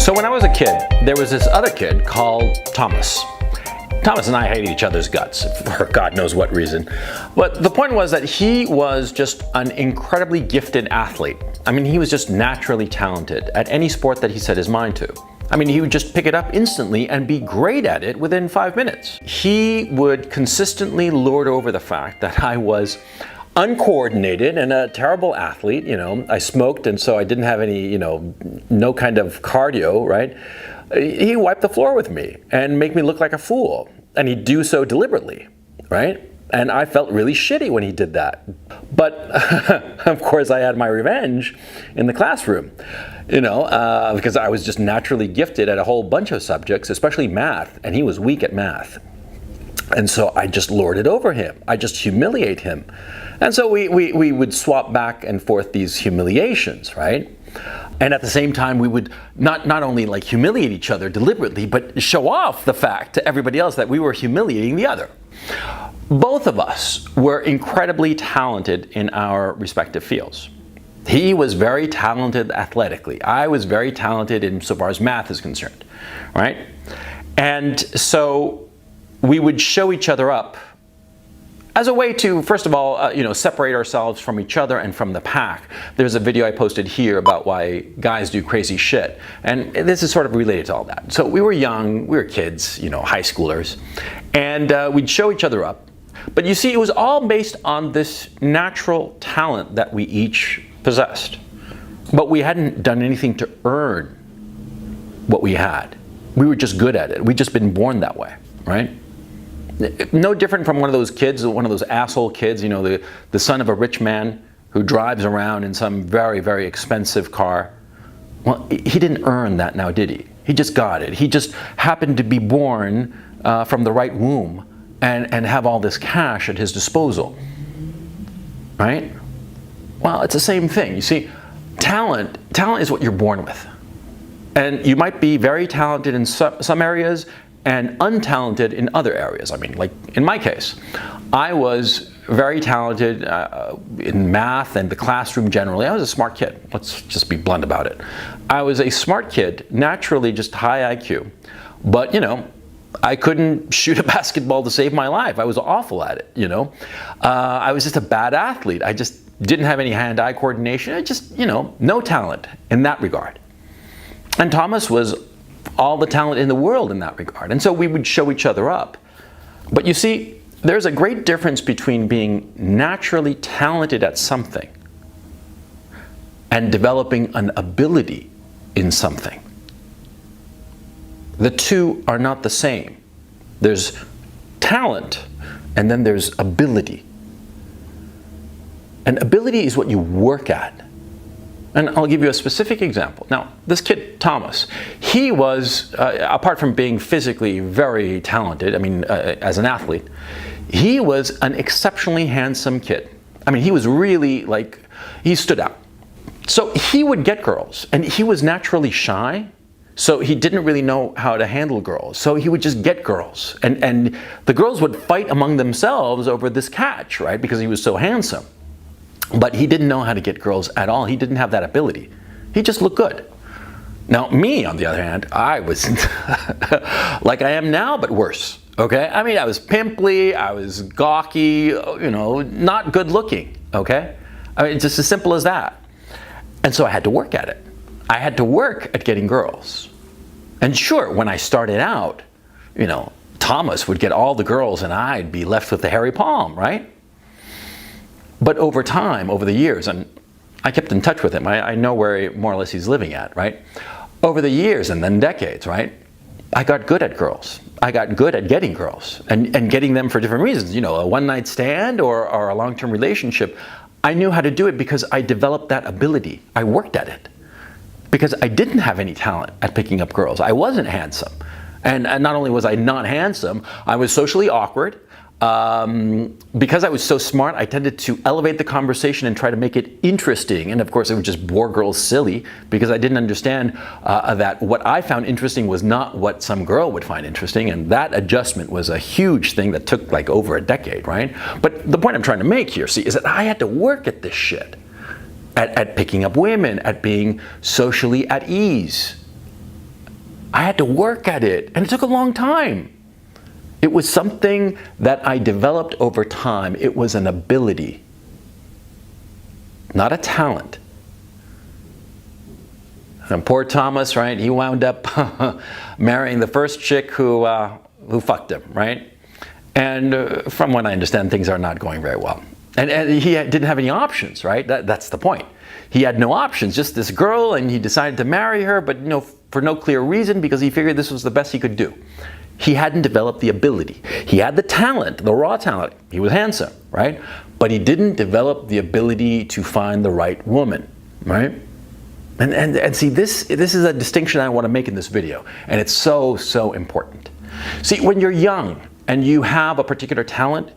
So when I was a kid, there was this other kid called Thomas. Thomas and I hated each other's guts for God knows what reason. But the point was that he was just an incredibly gifted athlete. I mean, he was just naturally talented at any sport that he set his mind to. I mean, he would just pick it up instantly and be great at it within 5 minutes. He would consistently lord over the fact that I was uncoordinated and a terrible athlete. You know, I smoked, and so I didn't have any, no kind of cardio, right? He wiped the floor with me and make me look like a fool. And he'd do so deliberately, right? And I felt really shitty when he did that. But of course I had my revenge in the classroom, because I was just naturally gifted at a whole bunch of subjects, especially math, and he was weak at math. And so I just lorded over him. I just humiliate him. And so we would swap back and forth these humiliations, right? And at the same time, we would not only like humiliate each other deliberately, but show off the fact to everybody else that we were humiliating the other. Both of us were incredibly talented in our respective fields. He was very talented athletically. I was very talented insofar as math is concerned, right? And so we would show each other up as a way to, first of all, separate ourselves from each other and from the pack. There's a video I posted here about why guys do crazy shit. And this is sort of related to all that. So we were young, we were kids, high schoolers, and we'd show each other up. But you see, it was all based on this natural talent that we each possessed. But we hadn't done anything to earn what we had. We were just good at it. We'd just been born that way, right? No different from one of those kids, one of those asshole kids, the son of a rich man who drives around in some very, very expensive car. Well, he didn't earn that now, did he? He just got it. He just happened to be born from the right womb and have all this cash at his disposal, right? Well, it's the same thing. You see, talent is what you're born with. And you might be very talented in some areas and untalented in other areas. I mean, like in my case, I was very talented in math and the classroom generally. I was a smart kid. Let's just be blunt about it. I was a smart kid, naturally just high IQ. But, I couldn't shoot a basketball to save my life. I was awful at it, I was just a bad athlete. I just didn't have any hand-eye coordination. I just, no talent in that regard. And Thomas was all the talent in the world in that regard. And so we would show each other up. But you see, there's a great difference between being naturally talented at something and developing an ability in something. The two are not the same. There's talent and then there's ability. And ability is what you work at. And I'll give you a specific example. Now, this kid, Thomas, he was, apart from being physically very talented, I mean, as an athlete, he was an exceptionally handsome kid. I mean, he was really he stood out. So he would get girls, and he was naturally shy, so he didn't really know how to handle girls. So he would just get girls, and the girls would fight among themselves over this catch, right? Because he was so handsome. But he didn't know how to get girls at all. He didn't have that ability. He just looked good. Now, me, on the other hand, I was like I am now, but worse, okay? I mean, I was pimply, I was gawky, not good looking, okay? I mean, it's just as simple as that. And so I had to work at it. I had to work at getting girls. And sure, when I started out, Thomas would get all the girls and I'd be left with the hairy palm, right? But over time, over the years, and I kept in touch with him. I know where more or less he's living at, right? Over the years and then decades, right? I got good at girls. I got good at getting girls and getting them for different reasons. A one-night stand or a long-term relationship. I knew how to do it because I developed that ability. I worked at it. Because I didn't have any talent at picking up girls. I wasn't handsome. And not only was I not handsome, I was socially awkward. Because I was so smart, I tended to elevate the conversation and try to make it interesting. And of course, it would just bore girls silly because I didn't understand that what I found interesting was not what some girl would find interesting. And that adjustment was a huge thing that took over a decade, right? But the point I'm trying to make here, see, is that I had to work at this shit. At picking up women, at being socially at ease. I had to work at it, and it took a long time. It was something that I developed over time. It was an ability, not a talent. And poor Thomas, right? He wound up marrying the first chick who fucked him, right? And from what I understand, things are not going very well. And he didn't have any options, right? That's the point. He had no options, just this girl, and he decided to marry her, but for no clear reason, because he figured this was the best he could do. He hadn't developed the ability. He had the talent, the raw talent. He was handsome, right? But he didn't develop the ability to find the right woman, right? And see, this is a distinction I want to make in this video, and it's so, so important. See, when you're young and you have a particular talent,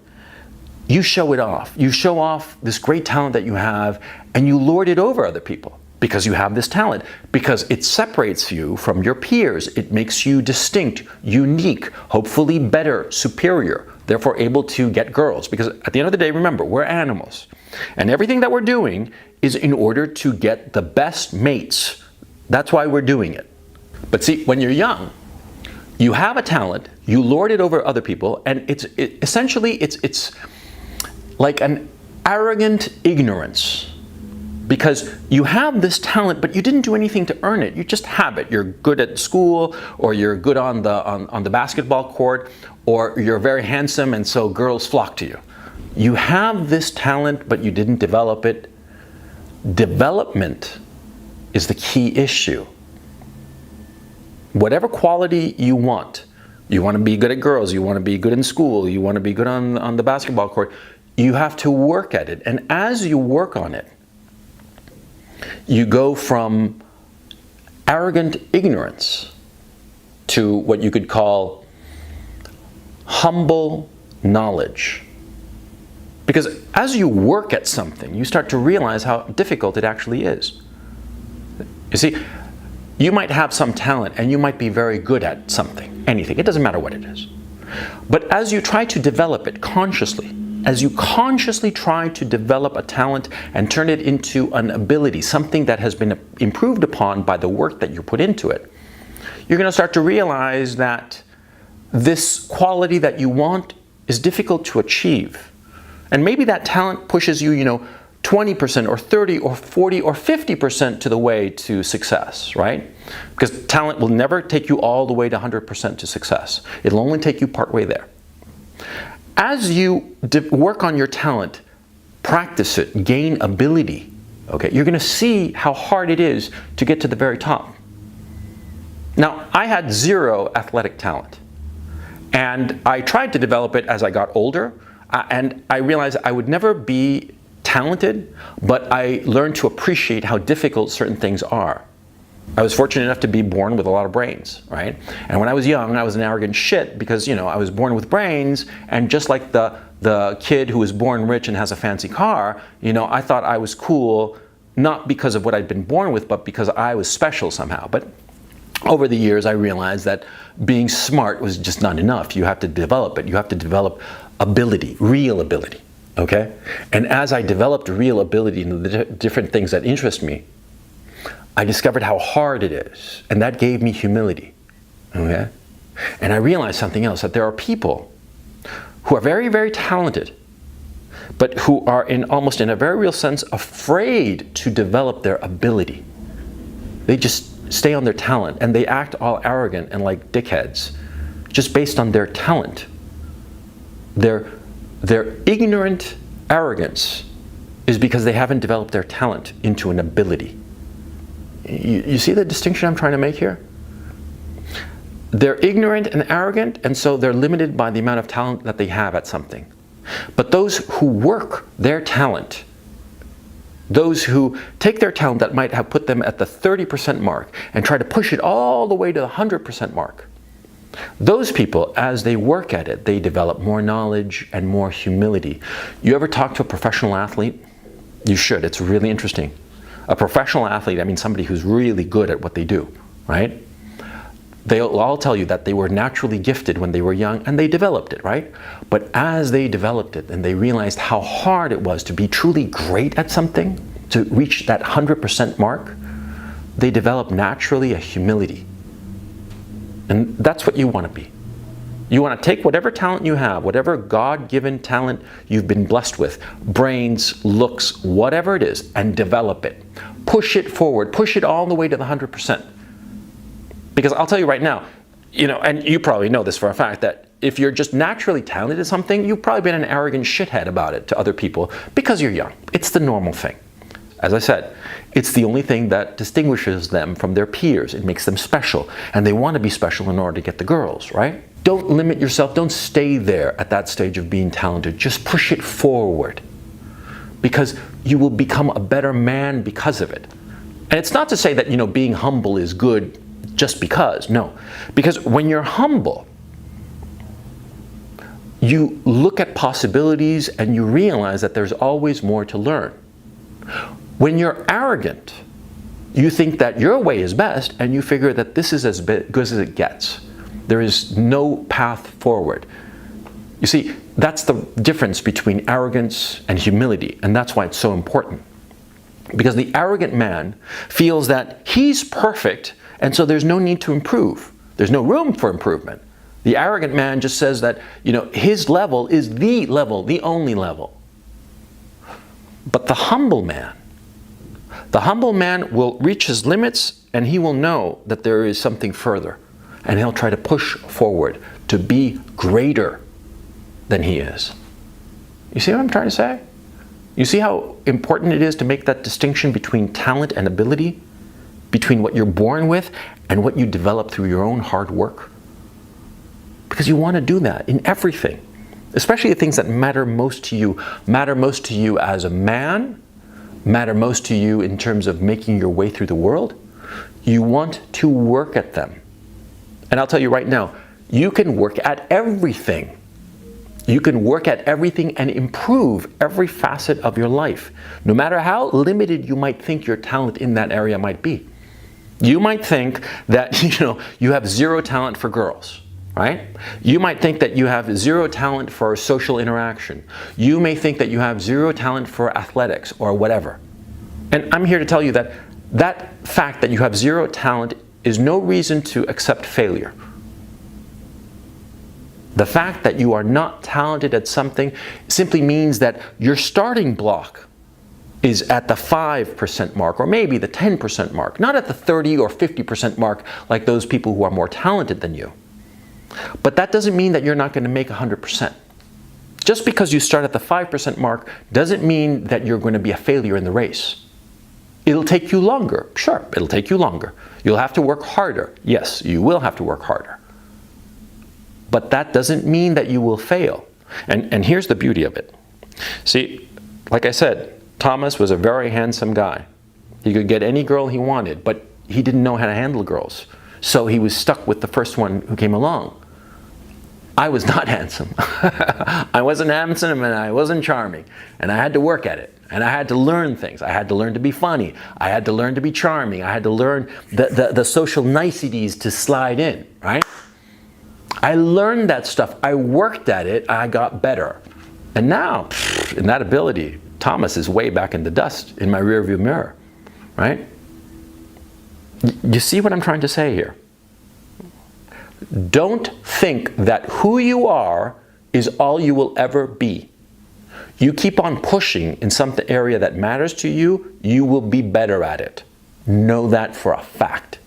you show it off. You show off this great talent that you have, and you lord it over other people because you have this talent, because it separates you from your peers. It makes you distinct, unique, hopefully better, superior, therefore able to get girls. Because at the end of the day, remember, we're animals. And everything that we're doing is in order to get the best mates. That's why we're doing it. But see, when you're young, you have a talent, you lord it over other people, and essentially it's like an arrogant ignorance. Because you have this talent, but you didn't do anything to earn it. You just have it. You're good at school, or you're good on the basketball court, or you're very handsome, and so girls flock to you. You have this talent, but you didn't develop it. Development is the key issue. Whatever quality you want to be good at girls, you want to be good in school, you want to be good on the basketball court, you have to work at it. And as you work on it, you go from arrogant ignorance to what you could call humble knowledge. Because as you work at something, you start to realize how difficult it actually is. You see, you might have some talent and you might be very good at something, anything. It doesn't matter what it is. But as you try to develop it consciously, as you consciously try to develop a talent and turn it into an ability, something that has been improved upon by the work that you put into it, you're going to start to realize that this quality that you want is difficult to achieve. And maybe that talent pushes you, 20% or 30 or 40 or 50% to the way to success, right? Because talent will never take you all the way to 100% to success. It'll only take you partway there. As you work on your talent, practice it, gain ability, okay, you're going to see how hard it is to get to the very top. Now, I had zero athletic talent, and I tried to develop it as I got older, and I realized I would never be talented, but I learned to appreciate how difficult certain things are. I was fortunate enough to be born with a lot of brains, right? And when I was young, I was an arrogant shit because, I was born with brains, and just like the kid who was born rich and has a fancy car, I thought I was cool, not because of what I'd been born with, but because I was special somehow. But over the years, I realized that being smart was just not enough. You have to develop it. You have to develop ability, real ability, okay? And as I developed real ability in the different things that interest me, I discovered how hard it is, and that gave me humility, okay? And I realized something else, that there are people who are very, very talented, but who are almost in a very real sense afraid to develop their ability. They just stay on their talent, and they act all arrogant and like dickheads, just based on their talent. Their ignorant arrogance is because they haven't developed their talent into an ability. You see the distinction I'm trying to make here? They're ignorant and arrogant, and so they're limited by the amount of talent that they have at something. But those who work their talent, those who take their talent that might have put them at the 30% mark and try to push it all the way to the 100% mark, those people, as they work at it, they develop more knowledge and more humility. You ever talk to a professional athlete? You should. It's really interesting. A professional athlete, I mean somebody who's really good at what they do, right? They'll all tell you that they were naturally gifted when they were young and they developed it, right? But as they developed it and they realized how hard it was to be truly great at something, to reach that 100% mark, they developed naturally a humility. And that's what you want to be. You want to take whatever talent you have, whatever God-given talent you've been blessed with, brains, looks, whatever it is, and develop it. Push it forward. Push it all the way to the 100%. Because I'll tell you right now, and you probably know this for a fact, that if you're just naturally talented at something, you've probably been an arrogant shithead about it to other people because you're young. It's the normal thing. As I said, it's the only thing that distinguishes them from their peers. It makes them special, and they want to be special in order to get the girls, right? Don't limit yourself. Don't stay there at that stage of being talented. Just push it forward, because you will become a better man because of it. And it's not to say that, being humble is good just because. No. Because when you're humble, you look at possibilities and you realize that there's always more to learn. When you're arrogant, you think that your way is best and you figure that this is as good as it gets. There is no path forward. You see, that's the difference between arrogance and humility, and that's why it's so important. Because the arrogant man feels that he's perfect, and so there's no need to improve. There's no room for improvement. The arrogant man just says that, his level is the level, the only level. But the humble man will reach his limits, and he will know that there is something further. And he'll try to push forward to be greater than he is. You see what I'm trying to say? You see how important it is to make that distinction between talent and ability? Between what you're born with and what you develop through your own hard work? Because you want to do that in everything. Especially the things that matter most to you as a man, matter most to you in terms of making your way through the world. You want to work at them. And I'll tell you right now, you can work at everything. You can work at everything and improve every facet of your life, no matter how limited you might think your talent in that area might be. You might think that, you have zero talent for girls, right? You might think that you have zero talent for social interaction. You may think that you have zero talent for athletics or whatever. And I'm here to tell you that that fact that you have zero talent is no reason to accept failure. The fact that you are not talented at something simply means that your starting block is at the 5% mark, or maybe the 10% mark, not at the 30 or 50% mark like those people who are more talented than you. But that doesn't mean that you're not going to make 100%. Just because you start at the 5% mark doesn't mean that you're going to be a failure in the race. It'll take you longer. Sure, it'll take you longer. You'll have to work harder. Yes, you will have to work harder. But that doesn't mean that you will fail. And here's the beauty of it. See, like I said, Thomas was a very handsome guy. He could get any girl he wanted, but he didn't know how to handle girls. So he was stuck with the first one who came along. I was not handsome. I wasn't handsome and I wasn't charming. And I had to work at it. And I had to learn things. I had to learn to be funny. I had to learn to be charming. I had to learn the social niceties to slide in, right? I learned that stuff. I worked at it. I got better. And now, in that ability, Thomas is way back in the dust in my rearview mirror, right? You see what I'm trying to say here? Don't think that who you are is all you will ever be. You keep on pushing in some area that matters to you, you will be better at it. Know that for a fact.